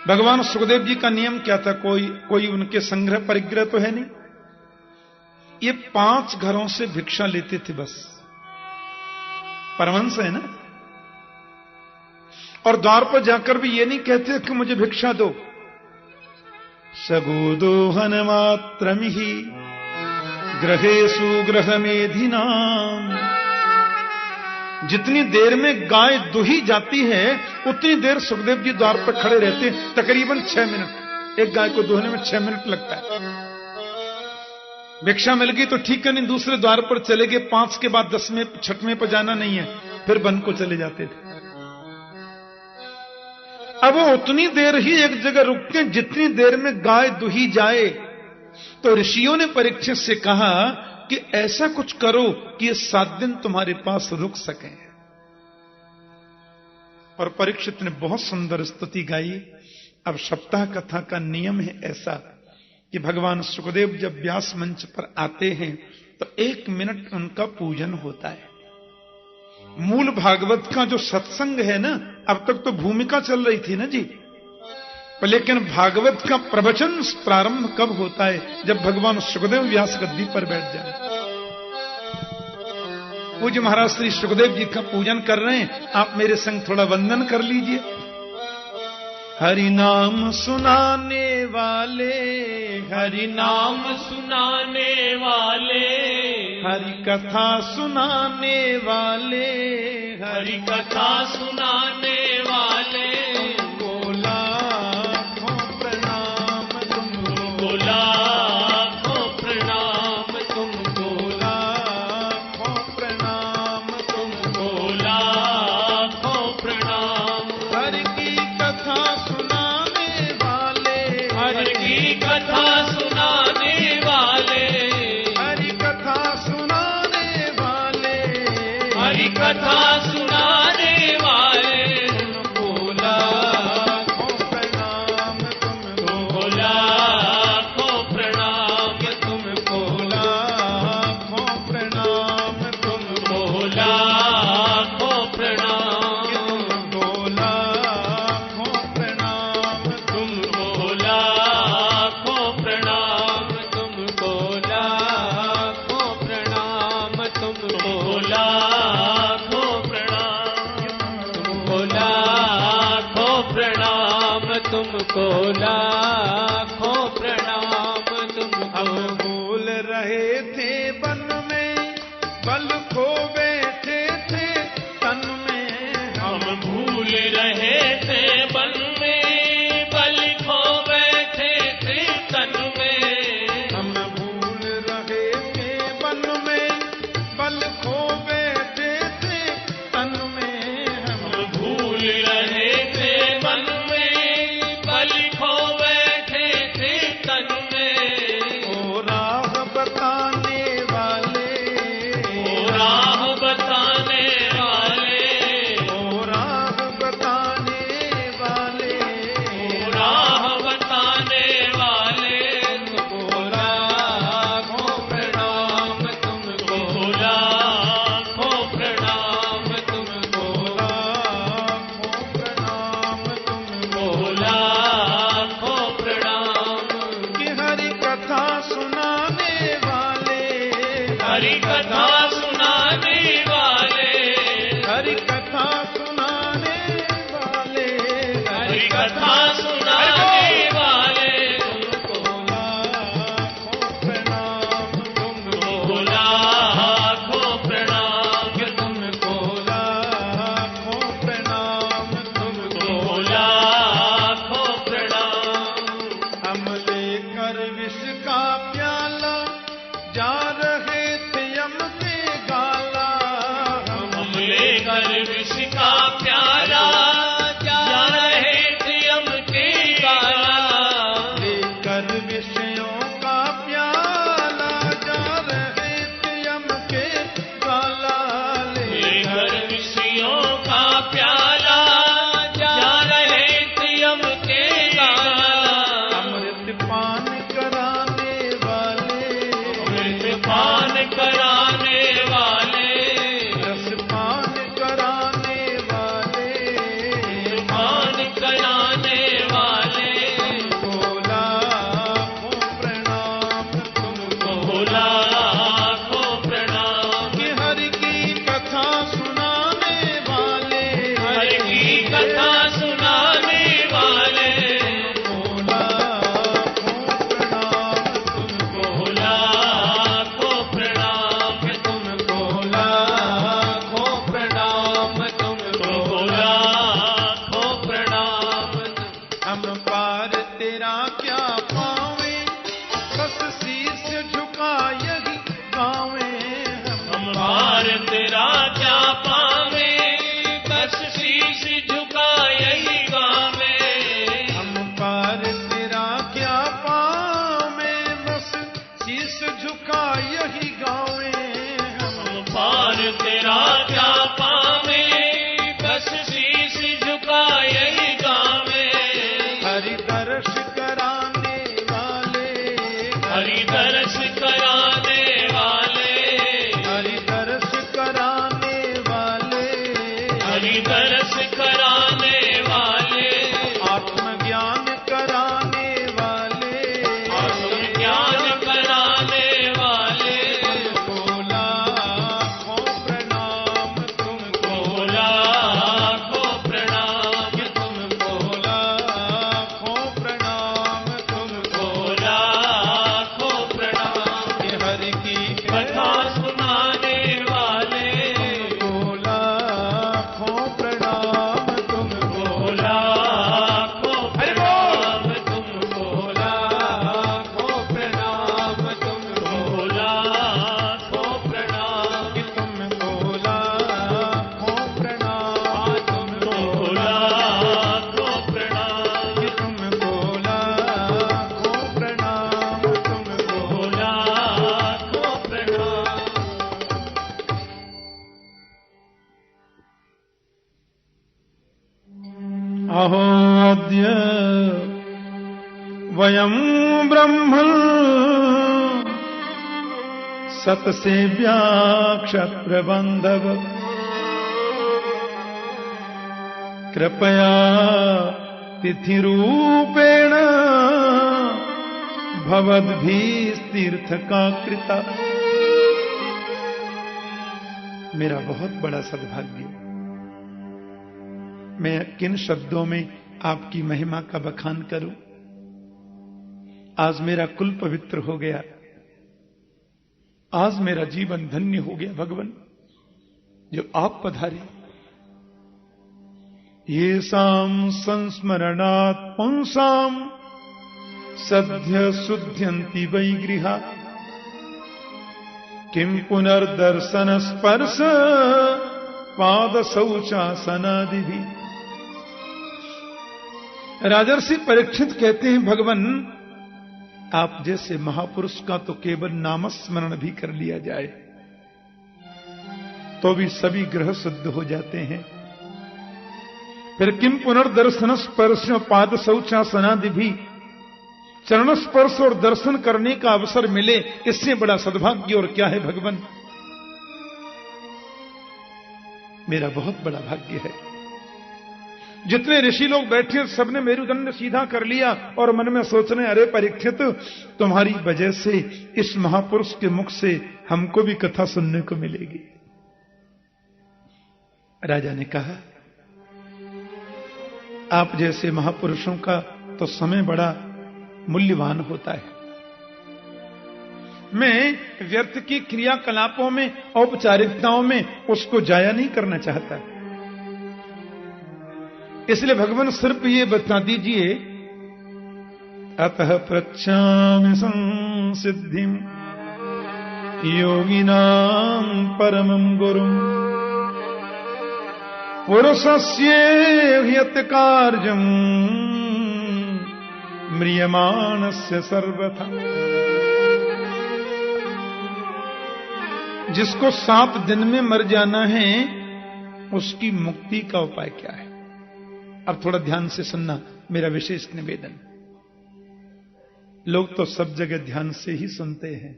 भगवान सुखदेव जी का नियम क्या था? कोई उनके संग्रह परिग्रह तो है नहीं। ये 5 घरों से भिक्षा लेते थे बस। परमहंस है ना। और द्वार पर जाकर भी ये नहीं कहते कि मुझे भिक्षा दो। सगोदोहन मात्रमिहि ग्रहेषु ग्रहमेधिनाम। जितनी देर में गाय दुही जाती है उतनी देर सुखदेव जी द्वार पर खड़े रहते, तकरीबन 6 मिनट। एक गाय को दुहने में 6 मिनट लगता है। भिक्षा मिल गई तो ठीक है, नहीं दूसरे द्वार पर चले गए। 5 के बाद 10वें 6वें पर जाना नहीं है, फिर वन को चले जाते थे। अब वो उतनी देर ही एक जगह रुकते जितनी देर में गाय दुही जाए। तो ऋषियों ने परीक्षित से कहा कि ऐसा कुछ करो कि ये 7 दिन तुम्हारे पास रुक सके। और परीक्षित ने बहुत सुंदर स्तुति गाई। अब सप्ताह कथा का नियम है ऐसा कि भगवान सुखदेव जब व्यास मंच पर आते हैं तो 1 मिनट उनका पूजन होता है। मूल भागवत का जो सत्संग है ना, अब तक तो भूमिका चल रही थी ना जी, लेकिन भागवत का प्रवचन प्रारंभ कब होता है? जब भगवान सुखदेव व्यास गद्दी पर बैठ जाए। पूज्य महाराज श्री सुखदेव जी का पूजन कर रहे हैं, आप मेरे संग थोड़ा वंदन कर लीजिए। हरि नाम सुनाने वाले, हरि नाम सुनाने वाले, हरि कथा सुनाने वाले, हरि कथा सुनाने वाले, कथा सुनाने वाले, बोला प्रणाम तुमको, बोला प्रणाम तुमको, प्रणाम तुमको, बोला प्रणाम, बोला प्रणाम तुमको, बोला प्रणाम तुमको, प्रणाम तुमको, बोला तुमको लाखों प्रणाम तुमको। हम भूल रहे थे वन में, बल खो बैठे थे तन में। हम भूल रहे थे वन में, बल खो बैठे थे तन में। हम भूल रहे थे वन में, बल खो बैठे थे तन में। हम भूल रहे थे वन में, खो बैठे थे तन में। ओ राह बताने वाले, ओ राह बताने वाले, ओ राह बताने वाले, ओ राह बताने वाले, तुमको लाखों प्रणाम तुमको, लाखों प्रणाम तुमको, लाखों प्रणाम तुमको। सुनाने वाले, हरि कथा सुनाने वाले, हरि कथा सुनाने वाले, हरि कथा सुनाने वाले, तुमको लाखों प्रणाम तुमको, लाखों प्रणाम तुमको, लाखों प्रणाम तुमको, लाखों प्रणाम। हम लेकर विष का प्याला जा रहे थे यम के गाला। हम लेकर विष का प्याला जा रहे थे यम के गाला। अहो अद्य वयं ब्रह्मन् सतसेव्या क्षत्रबान्धव कृपया तिथिरूपेण भवद्भिस्तीर्थका कृता। मेरा बहुत बड़ा सद्भाग्य, मैं किन शब्दों में आपकी महिमा का बखान करूं। आज मेरा कुल पवित्र हो गया, आज मेरा जीवन धन्य हो गया भगवान, जो आप पधारे। येषां संस्मरणात् पुंसां सद्य शुद्ध्यन्ति वै गृहा किं पुनर्दर्शन स्पर्श पाद शौचासनादि भी। राजर्षि परीक्षित कहते हैं, भगवान आप जैसे महापुरुष का तो केवल नामस्मरण भी कर लिया जाए तो भी सभी ग्रह शुद्ध हो जाते हैं। फिर किम पुनर्दर्शन स्पर्श पाद शौचासनादि भी, चरण स्पर्श और दर्शन करने का अवसर मिले, इससे बड़ा सद्भाग्य और क्या है भगवान। मेरा बहुत बड़ा भाग्य है। जितने ऋषि लोग बैठे सबने मेरुदंड सीधा कर लिया और मन में सोचने, अरे परीक्षित तुम्हारी वजह से इस महापुरुष के मुख से हमको भी कथा सुनने को मिलेगी। राजा ने कहा, आप जैसे महापुरुषों का तो समय बड़ा मूल्यवान होता है। मैं व्यर्थ की क्रियाकलापों में, औपचारिकताओं में उसको जाया नहीं करना चाहता, इसलिए भगवान सिर्फ ये बता दीजिए, अतः पृच्छामि संसिद्धिं योगिनां परमं गुरुं पुरुषस्य ह्यत कार्यं म्रियमाणस्य सर्वथा। जिसको 7 दिन में मर जाना है उसकी मुक्ति का उपाय क्या है। अब थोड़ा ध्यान से सुनना, मेरा विशेष निवेदन। लोग तो सब जगह ध्यान से ही सुनते हैं,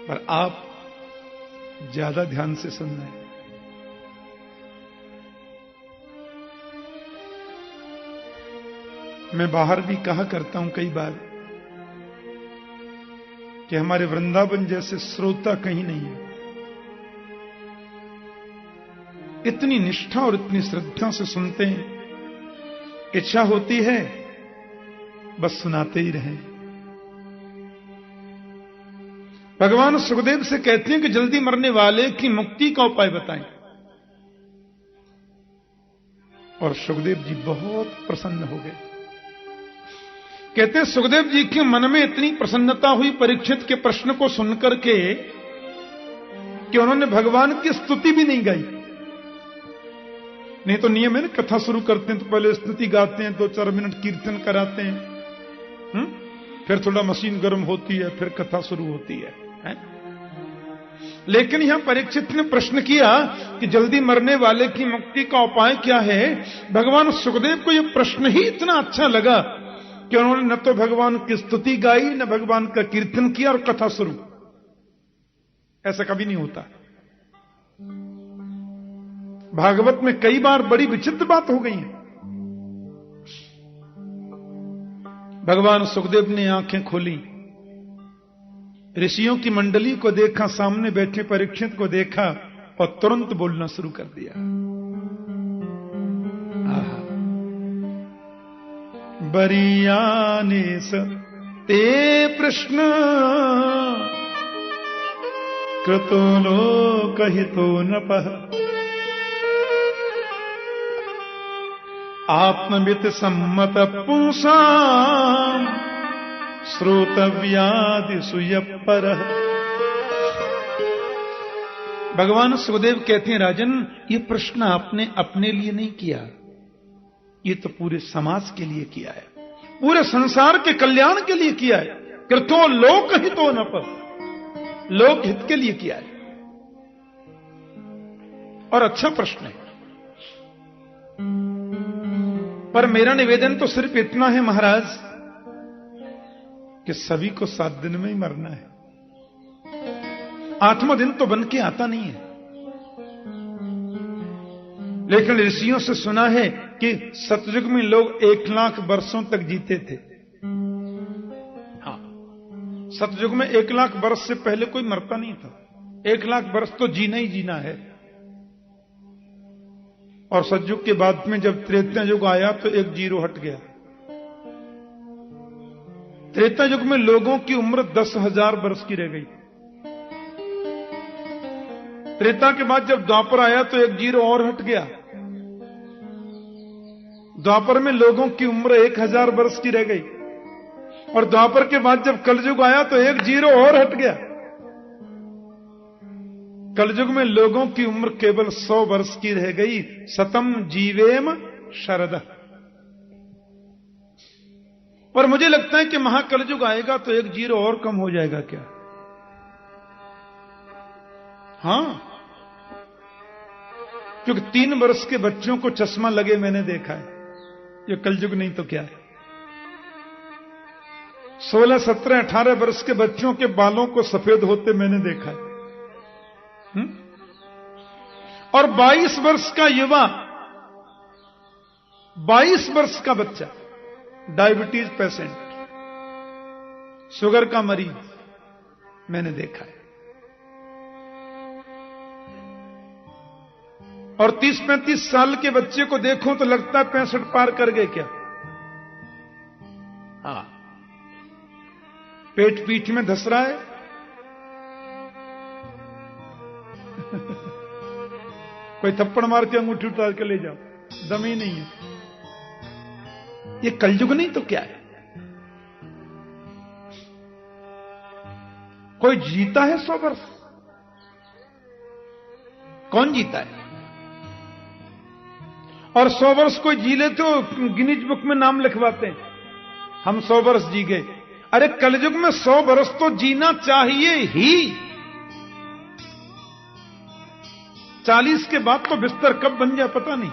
पर आप ज्यादा ध्यान से सुनना है। मैं बाहर भी कहा करता हूं कई बार कि हमारे वृंदावन जैसे श्रोता कहीं नहीं है। इतनी निष्ठा और इतनी श्रद्धा से सुनते हैं, इच्छा होती है बस सुनाते ही रहें। भगवान सुखदेव से कहते हैं कि जल्दी मरने वाले की मुक्ति का उपाय बताएं, और सुखदेव जी बहुत प्रसन्न हो गए। कहते हैं, सुखदेव जी के मन में इतनी प्रसन्नता हुई परीक्षित के प्रश्न को सुनकर के कि उन्होंने भगवान की स्तुति भी नहीं गाई। नहीं तो नियम है ना, कथा शुरू करते हैं तो पहले स्तुति गाते हैं, 2-4 मिनट कीर्तन कराते हैं, फिर थोड़ा मशीन गर्म होती है, फिर कथा शुरू होती है? लेकिन यहां परीक्षित ने प्रश्न किया कि जल्दी मरने वाले की मुक्ति का उपाय क्या है। भगवान सुखदेव को यह प्रश्न ही इतना अच्छा लगा कि उन्होंने न तो भगवान की स्तुति गाई, न भगवान का कीर्तन किया, और कथा शुरू। ऐसा कभी नहीं होता। भागवत में कई बार बड़ी विचित्र बात हो गई है। भगवान सुखदेव ने आंखें खोली, ऋषियों की मंडली को देखा, सामने बैठे परीक्षित को देखा और तुरंत बोलना शुरू कर दिया। बरीयानेस ते प्रश्न कृतो लोकहितो नपः आत्मवित सम्मत पुंसां श्रोतव्यादिषु यप्परः। भगवान सुखदेव कहते हैं, राजन ये प्रश्न आपने अपने लिए नहीं किया, ये तो पूरे समाज के लिए किया है, पूरे संसार के कल्याण के लिए किया है। कृतो लोकहितो नपः, लोकहित के लिए किया है। और अच्छा प्रश्न है। पर मेरा निवेदन तो सिर्फ इतना है महाराज कि सभी को 7 दिन में ही मरना है। 8वां दिन तो बन के आता नहीं है। लेकिन ऋषियों से सुना है कि सतयुग में लोग 1 लाख वर्षों तक जीते थे। हाँ, सतयुग में 1 लाख वर्ष से पहले कोई मरता नहीं था। 1 लाख वर्ष तो जीना ही जीना है। और सतयुग के बाद में जब त्रेता युग आया तो 1 जीरो हट गया। त्रेता युग में लोगों की उम्र 10,000 वर्ष की रह गई। त्रेता के बाद जब द्वापर आया तो 1 जीरो और हट गया। द्वापर में लोगों की उम्र 1000 वर्ष की रह गई। और द्वापर के बाद जब कलयुग आया तो 1 जीरो और हट गया। कलयुग में लोगों की उम्र केवल 100 वर्ष की रह गई। सतम जीवेम शरद। पर मुझे लगता है कि महाकलयुग आएगा तो 1 जीरो और कम हो जाएगा क्या? हां, क्योंकि 3 वर्ष के बच्चों को चश्मा लगे मैंने देखा है। ये कलयुग नहीं तो क्या है। 16, 17, 18 वर्ष के बच्चों के बालों को सफेद होते मैंने देखा है। और 22 वर्ष का युवा, 22 वर्ष का बच्चा, डायबिटीज पेशेंट, शुगर का मरीज मैंने देखा है। और 30-35 साल के बच्चे को देखो तो लगता है 65 पार कर गए क्या। हाँ, पेट पीठ में धस रहा है। कोई थप्पड़ मार के अंगूठी उतार के ले जाओ, दम ही नहीं है। ये कलयुग नहीं तो क्या है। कोई जीता है 100 वर्ष? कौन जीता है? और 100 वर्ष कोई जी ले तो गिनीज बुक में नाम लिखवाते हैं, हम 100 वर्ष जी गए। अरे कलयुग में 100 वर्ष तो जीना चाहिए ही। 40 के बाद तो बिस्तर कब बन जाए पता नहीं।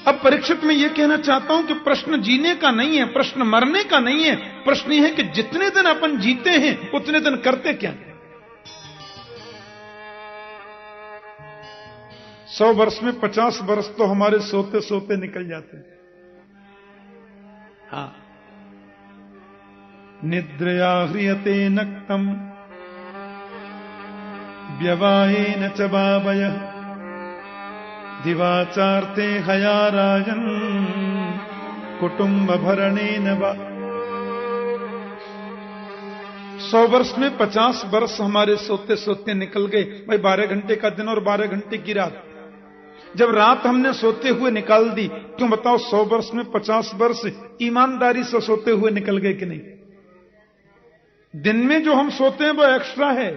अब परीक्षित में यह कहना चाहता हूं कि प्रश्न जीने का नहीं है, प्रश्न मरने का नहीं है। प्रश्न यह है कि जितने दिन अपन जीते हैं उतने दिन करते क्या हैं। 100 वर्ष में 50 वर्ष तो हमारे सोते सोते निकल जाते हैं। हाँ, निद्रया ह्रियते नक्तम व्यवायेन च बावयः दिवाचार्ते हया राजन् कुटुंब भरणेन वा। 100 वर्ष में 50 वर्ष हमारे सोते सोते निकल गए। भाई 12 घंटे का दिन और 12 घंटे की रात। जब रात हमने सोते हुए निकाल दी, क्यों बताओ 100 वर्ष में 50 वर्ष ईमानदारी से सोते हुए निकल गए कि नहीं? दिन में जो हम सोते हैं वो एक्स्ट्रा है।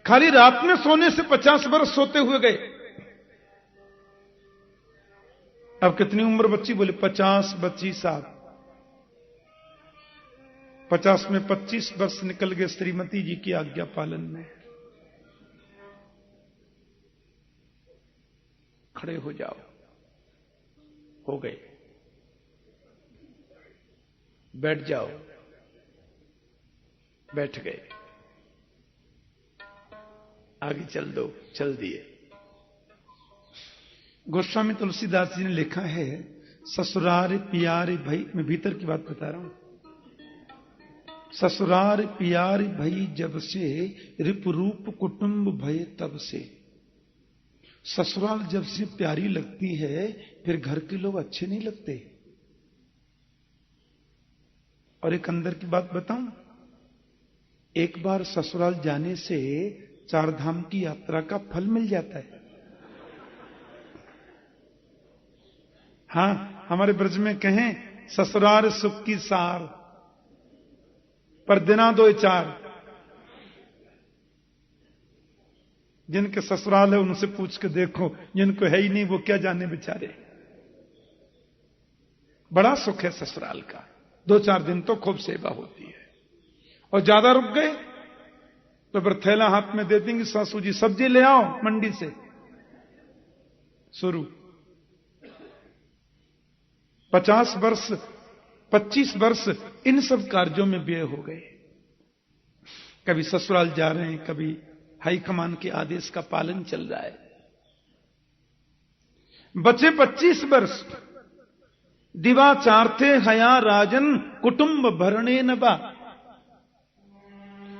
खाली रात में सोने से 50 वर्ष सोते हुए गए। अब कितनी उम्र बच्ची? बोले 50 बच्ची साहब। 50 में 25 वर्ष निकल गए श्रीमती जी की आज्ञा पालन में। खड़े हो जाओ। हो गए। बैठ जाओ। बैठ गए। आगे चल दो। चल दिए। गोस्वामी तुलसीदास जी ने लिखा है, ससुरार प्यारे भई, मैं भीतर की बात बता रहा हूं। ससुरार प्यारे भई जब से रिपुरूप कुटुंब भय तब से। ससुराल जब से प्यारी लगती है फिर घर के लोग अच्छे नहीं लगते। और एक अंदर की बात बताऊं, एक बार ससुराल जाने से 4 धाम की यात्रा का फल मिल जाता है। हां, हमारे ब्रज में कहें ससुराल सुख की सार, पर दिना 2-4। जिनके ससुराल है उनसे पूछ के देखो, जिनको है ही नहीं वो क्या जाने बेचारे। बड़ा सुख है ससुराल का। 2-4 दिन तो खूब सेवा होती है। और ज्यादा रुक गए तो फिर थैला हाथ में दे देंगी, सासू जी सब्जी ले आओ मंडी से। शुरू। 50 वर्ष 25 वर्ष इन सब कार्यों में व्यय हो गए। कभी ससुराल जा रहे हैं, कभी हाईकमान के आदेश का पालन चल रहा है। बचे 25 वर्ष। दिवाचार्थे हया राजन कुटुंब भरणे नबा।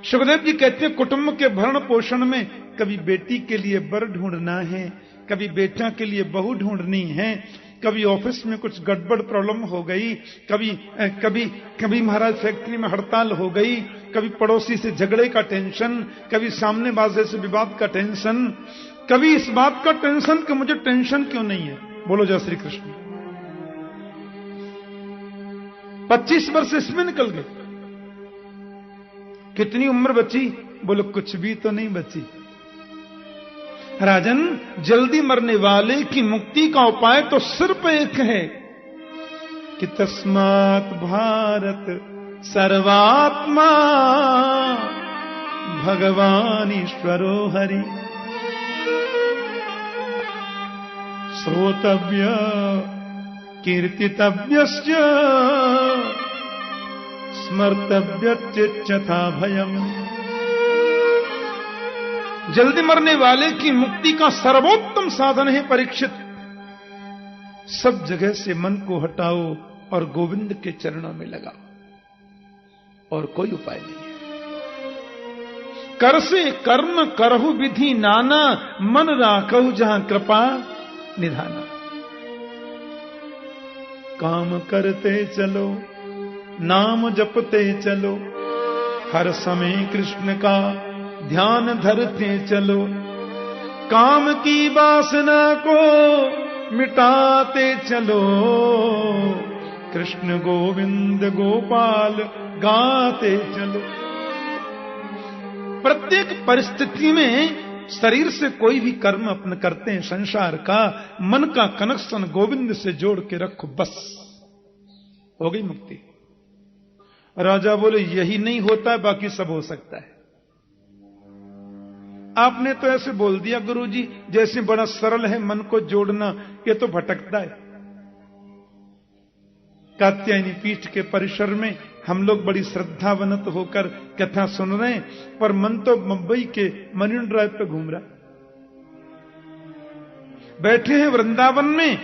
सुखदेव जी कहते हैं कुटुंब के भरण पोषण में कभी बेटी के लिए बर ढूंढना है, कभी बेटा के लिए बहू ढूंढनी है, कभी ऑफिस में कुछ गड़बड़ प्रॉब्लम हो गई, कभी महाराज फैक्ट्री में हड़ताल हो गई, कभी पड़ोसी से झगड़े का टेंशन, कभी सामने वाले से विवाद का टेंशन, कभी इस बात का टेंशन कि मुझे टेंशन क्यों नहीं है। बोलो जय श्री कृष्ण। 25 वर्ष इसमें निकल गए। कितनी उम्र बची? बोलो कुछ भी तो नहीं बची। राजन, जल्दी मरने वाले की मुक्ति का उपाय तो सिर्फ एक है कि तस्मात् भारत सर्वात्मा भगवान ईश्वरो हरि श्रोतव्य कीर्तितव्यश्च स्मर्तव्यच्चित्तथा भयम्। जल्दी मरने वाले की मुक्ति का सर्वोत्तम साधन है परीक्षित, सब जगह से मन को हटाओ और गोविंद के चरणों में लगाओ, और कोई उपाय नहीं है। कर से कर्म करहु विधि नाना, मन राखहु जहां कृपा निधाना। काम करते चलो, नाम जपते चलो, हर समय कृष्ण का ध्यान धरते चलो, काम की वासना को मिटाते चलो, कृष्ण गोविंद गोपाल गाते चलो। प्रत्येक परिस्थिति में शरीर से कोई भी कर्म अपने करते हैं संसार का, मन का कनेक्शन गोविंद से जोड़ के रखो, बस हो गई मुक्ति। राजा बोले यही नहीं होता है, बाकी सब हो सकता है। आपने तो ऐसे बोल दिया गुरुजी जैसे बड़ा सरल है मन को जोड़ना, ये तो भटकता है। कात्यायनी पीठ के परिसर में हम लोग बड़ी श्रद्धावनत होकर कथा सुन रहे हैं, पर मन तो मुंबई के मरीन ड्राइव पे घूम रहा। बैठे हैं वृंदावन में,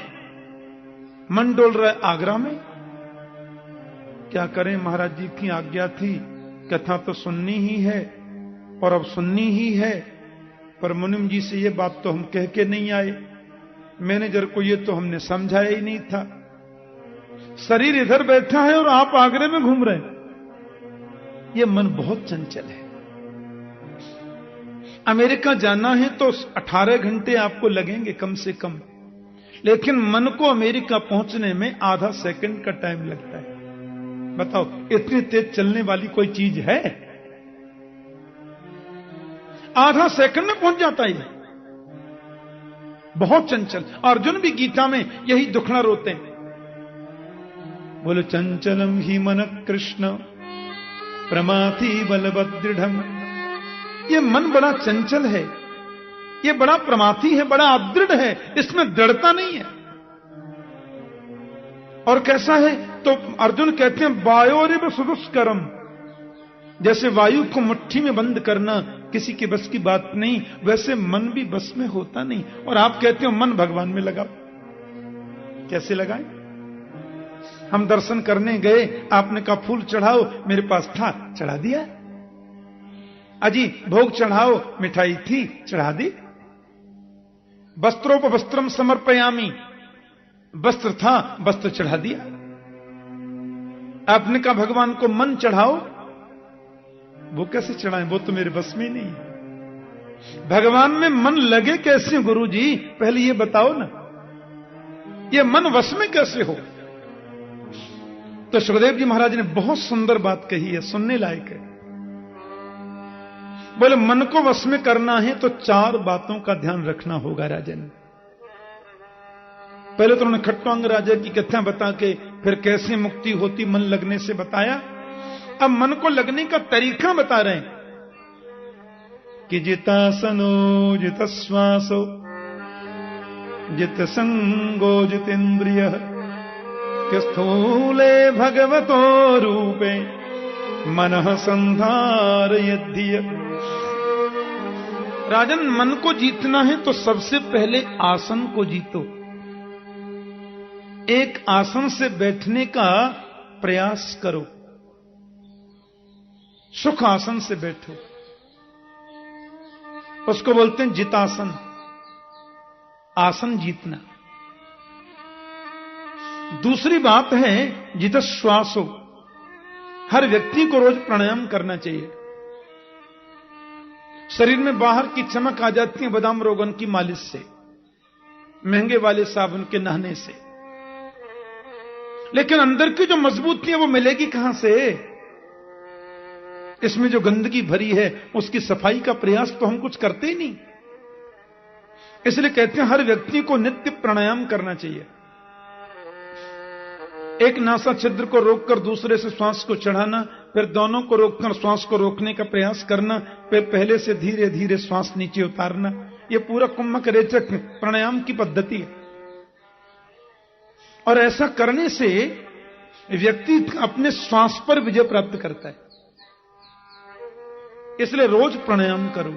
मन डोल रहा है आगरा में। क्या करें, महाराज जी की आज्ञा थी, कथा तो सुननी ही है और अब सुननी ही है, पर मुनिम जी से ये बात तो हम कह के नहीं आए, मैनेजर को ये तो हमने समझाया ही नहीं था। शरीर इधर बैठा है और आप आगरे में घूम रहे हैं। ये मन बहुत चंचल है। अमेरिका जाना है तो 18 घंटे आपको लगेंगे कम से कम, लेकिन मन को अमेरिका पहुंचने में आधा सेकंड का टाइम लगता है। बताओ इतनी तेज चलने वाली कोई चीज है? आधा सेकंड में पहुंच जाता है। बहुत चंचल। अर्जुन भी गीता में यही दुखड़ा रोते हैं, बोलो चंचलम ही मन कृष्ण प्रमाथि बलवदृढ़। ये मन बड़ा चंचल है, ये बड़ा प्रमाथी है, बड़ा अदृढ़ है, इसमें दृढ़ता नहीं है। और कैसा है? तो अर्जुन कहते हैं वायोरिव सुदुष्करम, जैसे वायु को मुट्ठी में बंद करना किसी के बस की बात नहीं, वैसे मन भी बस में होता नहीं। और आप कहते हो मन भगवान में लगाओ। कैसे लगाएं? हम दर्शन करने गए, आपने कहा फूल चढ़ाओ, मेरे पास था, चढ़ा दिया। अजी भोग चढ़ाओ, मिठाई थी, चढ़ा दी। वस्त्रोपवस्त्रम समर्पयामी, वस्त्र था, वस्त्र चढ़ा दिया। आपने कहा भगवान को मन चढ़ाओ, वो कैसे चढ़ाएं? वो तो मेरे बस में नहीं है। भगवान में मन लगे कैसे गुरु जी? पहले ये बताओ ना, ये मन वश में कैसे हो? तो सुखदेव जी महाराज ने बहुत सुंदर बात कही है, सुनने लायक है। बोले मन को वश में करना है तो 4 बातों का ध्यान रखना होगा राजन। पहले तो उन्होंने खट्वांग राजा की कथा बता के फिर कैसे मुक्ति होती मन लगने से बताया। अब मन को लगने का तरीका बता रहे हैं कि जितासनो जितश्वासो जित संगो जितेन्द्रिय कि स्थूले भगवतो रूपे मनः संधारयद्धिय। राजन, मन को जीतना है तो सबसे पहले आसन को जीतो। एक आसन से बैठने का प्रयास करो, सुख आसन से बैठो, उसको बोलते हैं जितासन, आसन जीतना। दूसरी बात है जित श्वासो, हर व्यक्ति को रोज प्राणायाम करना चाहिए। शरीर में बाहर की चमक आ जाती है बादाम रोगन की मालिश से, महंगे वाले साबुन के नहाने से, लेकिन अंदर की जो मजबूती है वो मिलेगी कहां से? इसमें जो गंदगी भरी है उसकी सफाई का प्रयास तो हम कुछ करते ही नहीं। इसलिए कहते हैं हर व्यक्ति को नित्य प्राणायाम करना चाहिए। एक नासा छिद्र को रोककर दूसरे से श्वास को चढ़ाना, फिर दोनों को रोककर श्वास को रोकने का प्रयास करना, फिर पहले से धीरे धीरे श्वास नीचे उतारना, यह पूरा कुम्भक रेचक प्राणायाम की पद्धति है। और ऐसा करने से व्यक्ति अपने श्वास पर विजय प्राप्त करता है। इसलिए रोज प्राणायाम करो।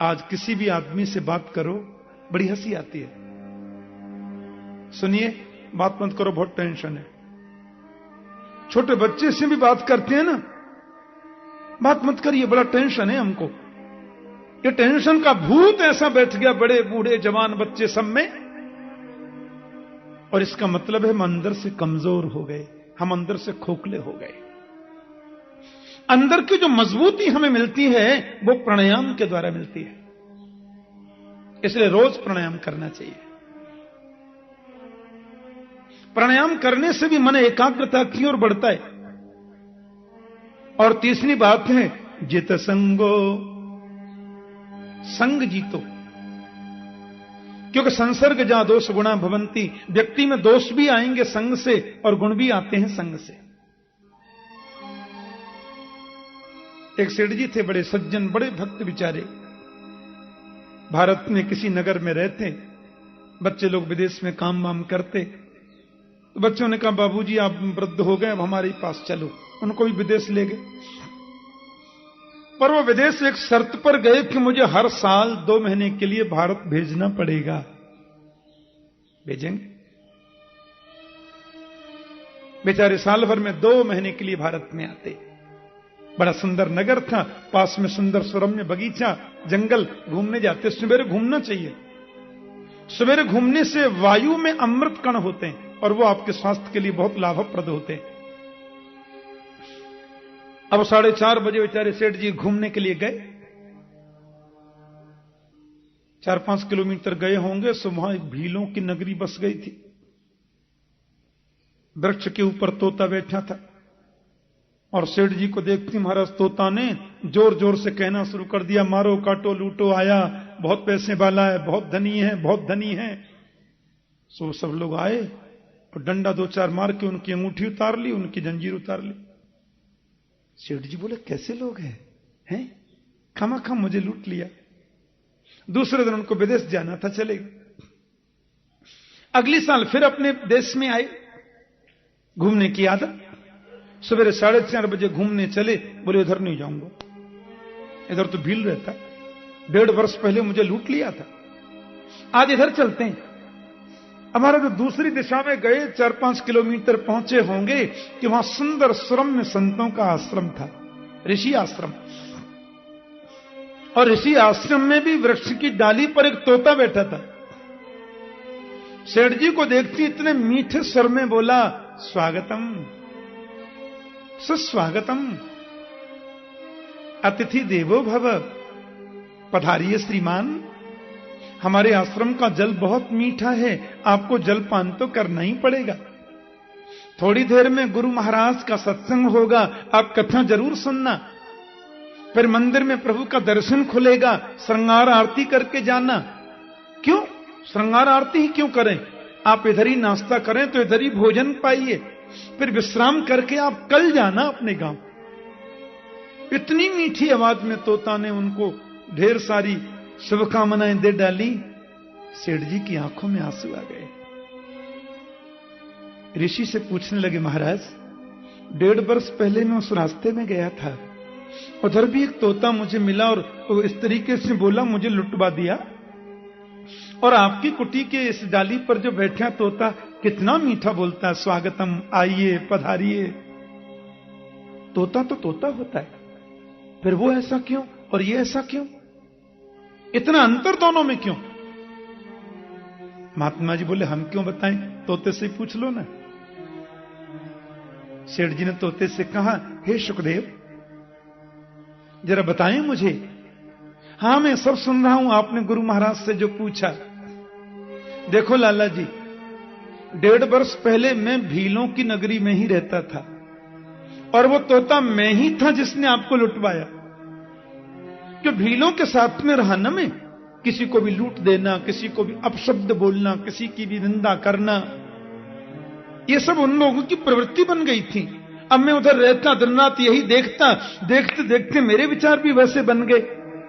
आज किसी भी आदमी से बात करो, बड़ी हंसी आती है। सुनिए, बात मत करो, बहुत टेंशन है। छोटे बच्चे से भी बात करते हैं ना, बात मत करिए, बड़ा टेंशन है हमको। ये टेंशन का भूत ऐसा बैठ गया बड़े बूढ़े जवान बच्चे सब में, और इसका मतलब है हम अंदर से कमजोर हो गए, हम अंदर से खोखले हो गए। अंदर की जो मजबूती हमें मिलती है वो प्राणायाम के द्वारा मिलती है। इसलिए रोज प्राणायाम करना चाहिए। प्राणायाम करने से भी मन एकाग्रता की ओर बढ़ता है। और तीसरी बात है जित संगो, संग जीतो, क्योंकि संसर्ग जहां दोष गुणा भवंती, व्यक्ति में दोष भी आएंगे संग से और गुण भी आते हैं संग से। एक सेठ जी थे, बड़े सज्जन, बड़े भक्त बिचारे, भारत में किसी नगर में रहते। बच्चे लोग विदेश में काम वाम करते, तो बच्चों ने कहा बाबूजी आप वृद्ध हो गए, अब हमारे पास चलो। उनको भी विदेश ले गए, पर वो विदेश एक शर्त पर गए कि मुझे हर साल 2 महीने के लिए भारत भेजना पड़ेगा। भेजेंगे? बेचारे साल भर में 2 महीने के लिए भारत में आते। बड़ा सुंदर नगर था, पास में सुंदर सुरम्य बगीचा, जंगल, घूमने जाते। सवेरे घूमना चाहिए। सवेरे घूमने से वायु में अमृत कण होते हैं और वो आपके स्वास्थ्य के लिए बहुत लाभप्रद होते हैं। अब 4:30 बजे बेचारे सेठ जी घूमने के लिए गए। 4-5 किलोमीटर गए होंगे, सो वहां एक भीलों की नगरी बस गई थी। वृक्ष के ऊपर तोता बैठा था और सेठ जी को देखते महाराज तोता ने जोर जोर से कहना शुरू कर दिया, मारो काटो लूटो आया, बहुत पैसे वाला है, बहुत धनी है, बहुत धनी है। सो सब लोग आए और डंडा 2-4 मार के उनकी अंगूठी उतार ली, उनकी जंजीर उतार ली। सेठ जी बोले कैसे लोग हैं? खामा मुझे लूट लिया। दूसरे दिन उनको विदेश जाना था, चले गए। अगली साल फिर अपने देश में आए, घूमने की आदत। सवेरे 4:30 बजे घूमने चले, बोले इधर नहीं जाऊंगा, इधर तो भील रहता, 1.5 वर्ष पहले मुझे लूट लिया था, आज इधर चलते हैं। हमारा जो दूसरी दिशा में गए 4-5 किलोमीटर पहुंचे होंगे कि वहां सुंदर सुरम्य संतों का आश्रम था, ऋषि आश्रम। और ऋषि आश्रम में भी वृक्ष की डाली पर एक तोता बैठा था। सेठ जी को देखती इतने मीठे स्वर में बोला, स्वागतम सुस्वागतम, अतिथि देवो भव, पधारिए श्रीमान, हमारे आश्रम का जल बहुत मीठा है, आपको जलपान तो करना ही पड़ेगा। थोड़ी देर में गुरु महाराज का सत्संग होगा, आप कथा जरूर सुनना। फिर मंदिर में प्रभु का दर्शन खुलेगा, श्रृंगार आरती करके जाना। क्यों श्रृंगार आरती ही क्यों करें? आप इधर ही नाश्ता करें तो इधर ही भोजन पाइए, फिर विश्राम करके आप कल जाना अपने गांव। इतनी मीठी आवाज में तोता ने उनको ढेर सारी शुभकामनाएं दे डाली सेठ जी की आंखों में आंसू आ गए। ऋषि से पूछने लगे, महाराज 1.5 वर्ष पहले मैं उस रास्ते में गया था, उधर भी एक तोता मुझे मिला और वो इस तरीके से बोला, मुझे लुटवा दिया। और आपकी कुटी के इस डाली पर जो बैठा तोता कितना मीठा बोलता है, स्वागतम, आइए, पधारिए। तोता तो तोता होता है, फिर वो ऐसा क्यों और ये ऐसा क्यों? इतना अंतर दोनों में क्यों? महात्मा जी बोले, हम क्यों बताएं, तोते से पूछ लो ना। सेठ जी ने तोते से कहा, हे शुकदेव, जरा बताएं मुझे। हां, मैं सब सुन रहा हूं, आपने गुरु महाराज से जो पूछा। देखो लाला जी, 1.5 वर्ष पहले मैं भीलों की नगरी में ही रहता था, और वो तोता मैं ही था जिसने आपको लुटवाया। कि भीलों के साथ में रहना में किसी को भी लूट देना, किसी को भी अपशब्द बोलना, किसी की भी निंदा करना, ये सब उन लोगों की प्रवृत्ति बन गई थी। अब मैं उधर रहता, दिन रात यही देखता, देखते देखते मेरे विचार भी वैसे बन गए।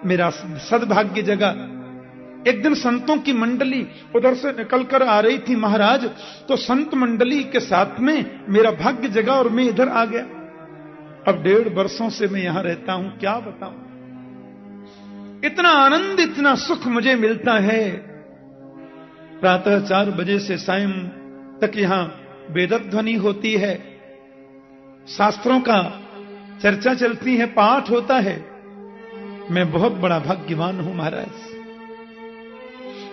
मेरा सद्भाग्य जगा। एक दिन संतों की मंडली उधर से निकलकर आ रही थी महाराज, तो संत मंडली के साथ में मेरा भाग्य जगा और मैं इधर आ गया। अब 1.5 वर्षों से मैं यहां रहता हूं, क्या बताऊं, इतना आनंद, इतना सुख मुझे मिलता है। प्रातः 4 बजे से सायं तक यहां वेदध्वनि होती है, शास्त्रों का चर्चा चलती है, पाठ होता है। मैं बहुत बड़ा भाग्यवान हूं महाराज।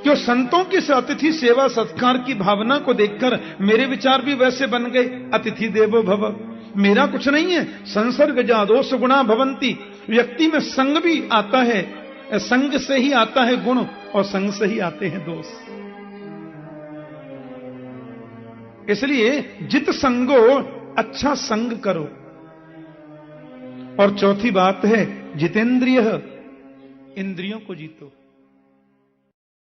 क्यों, संतों की अतिथि सेवा सत्कार की भावना को देखकर मेरे विचार भी वैसे बन गए। अतिथि देवो भव, मेरा कुछ नहीं है। संसर्ग जा दोष गुणा भवंती, व्यक्ति में संग भी आता है, संग से ही आता है गुण, और संग से ही आते हैं दोष। इसलिए जित संगो, अच्छा संग करो। और चौथी बात है जितेंद्रिय, इंद्रियों को जीतो।